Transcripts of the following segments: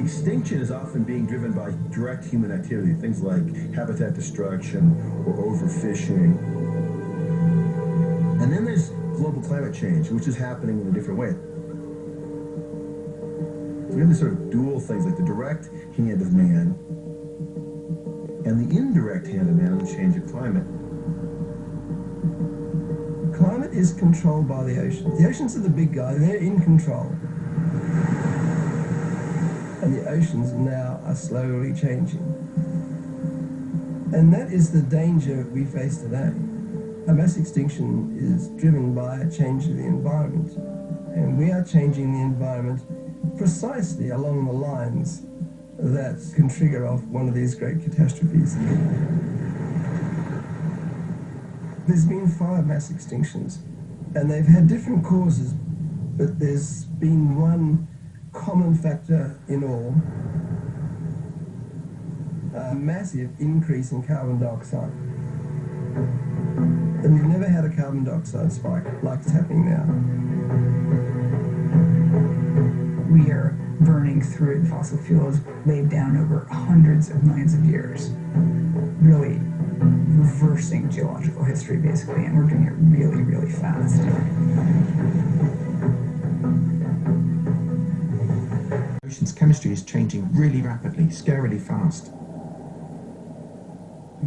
Extinction is often being driven by direct human activity, things like habitat destruction or overfishing. And then there's global climate change, which is happening in a different way. We have these sort of dual things, like the direct hand of man and the indirect hand of man in the change of climate. Climate is controlled by the oceans. The oceans are the big guy, they're in control. And the oceans now are slowly changing. And that is the danger we face today. A mass extinction is driven by a change of the environment. And we are changing the environment precisely along the lines that can trigger off one of these great catastrophes. There's been 5 mass extinctions, and they've had different causes, but there's been one common factor in all: a massive increase in carbon dioxide. And we've never had a carbon dioxide spike like it's happening now. We are burning through fossil fuels laid down over hundreds of millions of years, really reversing geological history basically, and we're doing it really, really fast. Ocean's chemistry is changing really rapidly, scarily fast.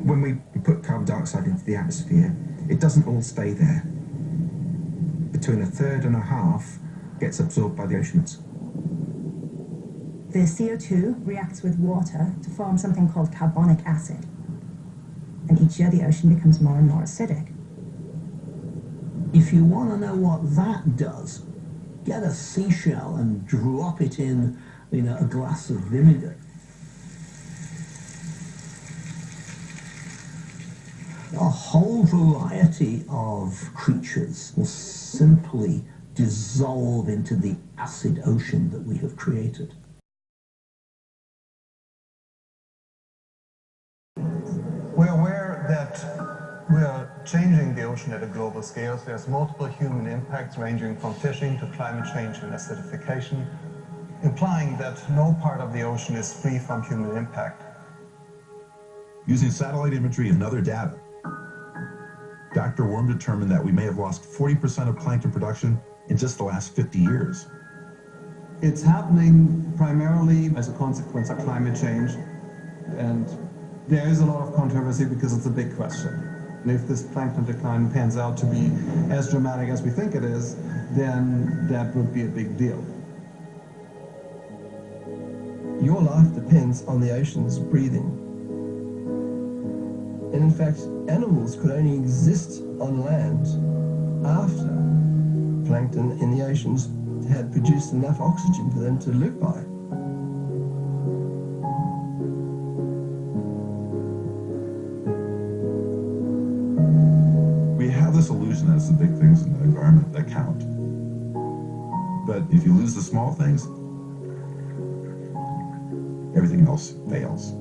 When we put carbon dioxide into the atmosphere, it doesn't all stay there. Between a third and a half gets absorbed by the oceans. The CO2 reacts with water to form something called carbonic acid. And each year the ocean becomes more and more acidic. If you want to know what that does, get a seashell and drop it in, a glass of vinegar. A whole variety of creatures will simply dissolve into the acid ocean that we have created. We're aware that we're changing the ocean at a global scale. There's multiple human impacts ranging from fishing to climate change and acidification, implying that no part of the ocean is free from human impact. Using satellite imagery and other data, Dr. Worm determined that we may have lost 40% of plankton production in just the last 50 years. It's happening primarily as a consequence of climate change, and there is a lot of controversy because it's a big question. And if this plankton decline pans out to be as dramatic as we think it is, then that would be a big deal. Your life depends on the ocean's breathing. And in fact, animals could only exist on land after plankton in the oceans had produced enough oxygen for them to live by. We have this illusion that it's the big things in the environment that count. But if you lose the small things, everything else fails.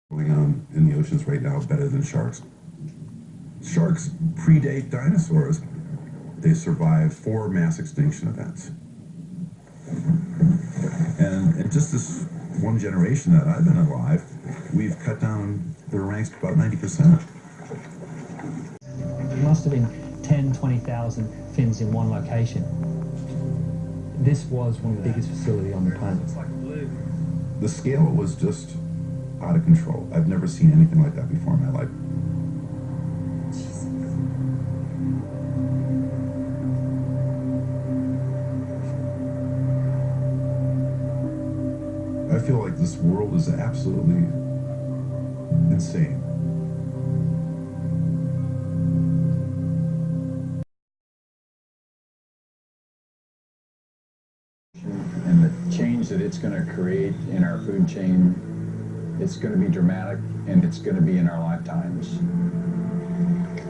Going on in the oceans right now better than sharks. Sharks predate dinosaurs. They survived 4 mass extinction events. And in just this one generation that I've been alive, we've cut down their ranks by about 90%. It must have been 10, 20,000 fins in one location. This was one of the biggest facilities on the planet. The scale was just out of control. I've never seen anything like that before in my life. I feel like this world is absolutely insane. And the change that it's going to create in our food chain It's going to be dramatic, and it's going to be in our lifetimes.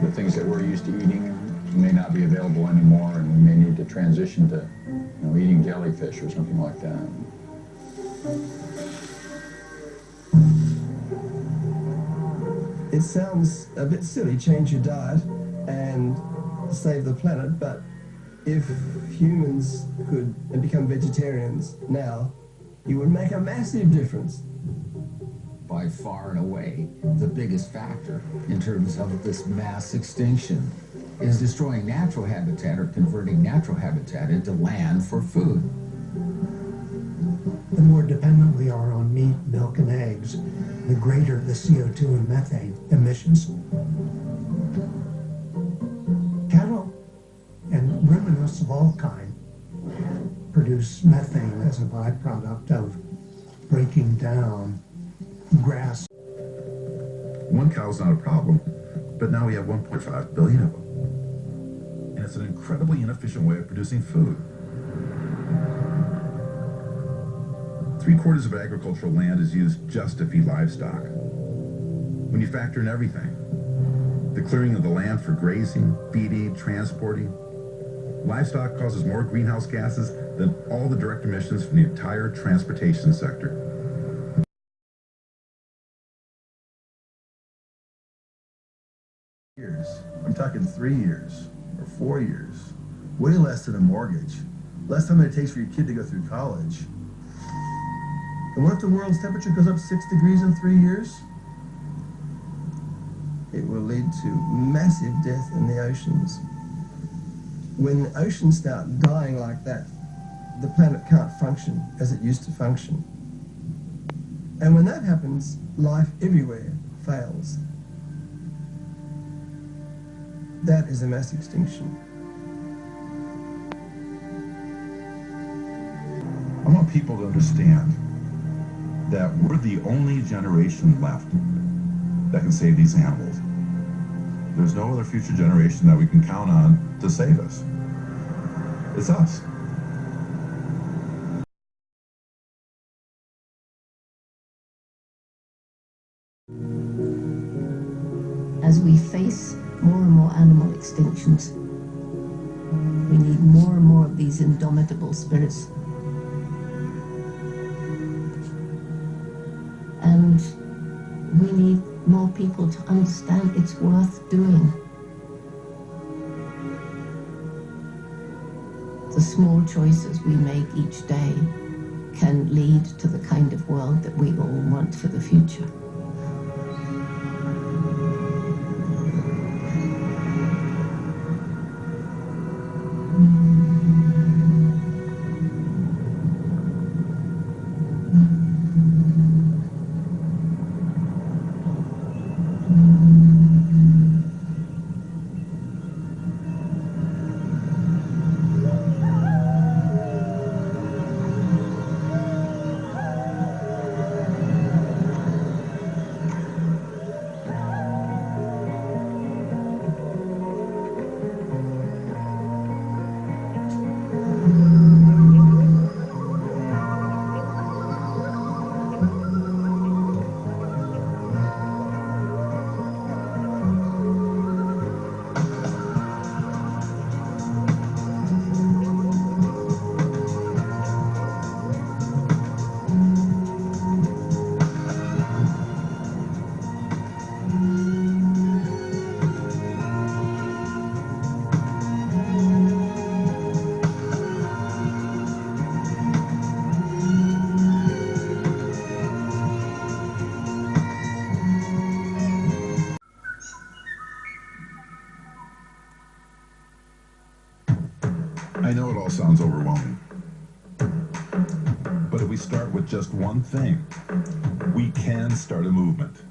The things that we're used to eating may not be available anymore, and we may need to transition to, eating jellyfish or something like that. It sounds a bit silly, change your diet and save the planet, but if humans could become vegetarians now, it would make a massive difference. By far and away, the biggest factor in terms of this mass extinction is destroying natural habitat or converting natural habitat into land for food. The more dependent we are on meat, milk, and eggs, the greater the CO2 and methane emissions. Cattle and ruminants of all kind produce methane as a byproduct of breaking down grass. One cow's not a problem, but now we have 1.5 billion of them. And it's an incredibly inefficient way of producing food. 3/4 of agricultural land is used just to feed livestock. When you factor in everything, the clearing of the land for grazing, feeding, transporting, livestock causes more greenhouse gases than all the direct emissions from the entire transportation sector. I'm talking 3 years or 4 years. Way less than a mortgage. Less time than it takes for your kid to go through college. And what if the world's temperature goes up 6 degrees in 3 years? It will lead to massive death in the oceans. When the oceans start dying like that, the planet can't function as it used to function. And when that happens, life everywhere fails. That is a mass extinction. I want people to understand that we're the only generation left that can save these animals. There's no other future generation that we can count on to save us. It's us. As we face more and more animal extinctions, we need more and more of these indomitable spirits. And we need more people to understand it's worth doing. The small choices we make each day can lead to the kind of world that we all want for the future. I know it all sounds overwhelming, but if we start with just one thing, we can start a movement.